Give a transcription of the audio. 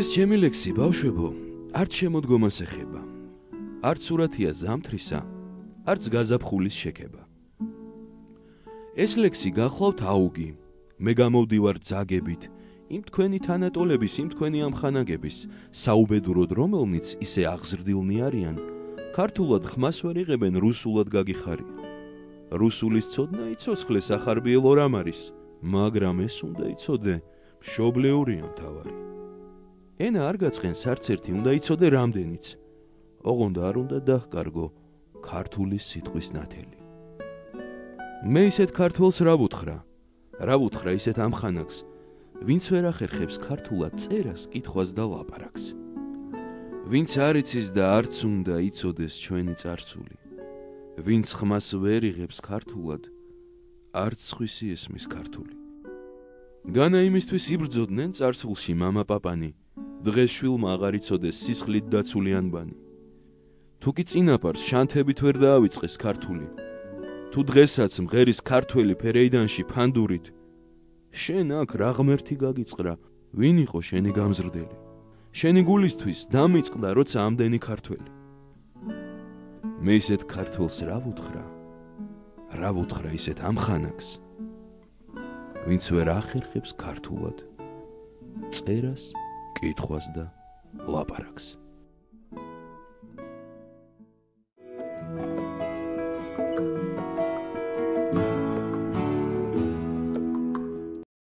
ეს ჩემი ლექსი ბავშვებო, არც შემოდგომას ეხება, არც სურათია ზამთრისა, არც გაზაფხულის შექება. ეს ლექსი გახლავთ აუგი, მე გამოვდივარ ძაგებით, იმ თქვენი თანატოლების, იმ თქვენი ამხანაგების, საუბედუროდ რომელნიც ისე აღზრდილნი არიან, ქართულად ხმას ვერ იღებენ, რუსულად გაგიხარია. რუსულის ცოდნა იცოცხლეს ახარბიელო რამ არის, მაგრამ ეს უნდა იცოდე, მშობლეურია მთავარი. ენა არ გაწყენს არც ერთი, უნდა იცოდე რამდენიც. ოღონდ არ უნდა დაჰკარგო ქართული სიტყვის ნათელი. მე ისეთ ქართველს რა ვუთხრა ისეთ ამხანაგს, ვინც ვერ ახერხებს ქართულად წერას, კითხვას და ლაპარაკს. ვინც არ იცის და არც უნდა იცოდეს ჩვენი წარსული. ვინც ხმას ვერ იღებს ქართულად, არც სხვისი ესმის ქართული. განა იმისთვის იბრძოდნენ წარსულში მამა-პაპანი, დღეს შვილმა აღარ იცოდეს სისხლით დაცული ანბანი. თუ კი წინაპარს შანთებით ვერ დაავიწყეს ქართული, თუ დღესაც მღერის ქართველი ფერეიდანში ფანდურით, შენ აქ რა ღმერთი გაგიწყრა, ვინ იყო შენი გამზრდელი? შენი გულისთვის დამიწყდა როცა ამდენი ქართველი. მე ისეთ ქართველს რა ვუთხრა ისეთ ამხანაგს, ვინც ვერ ახერხებს ქართულად წერას, კითხვას და ლაპარაკს.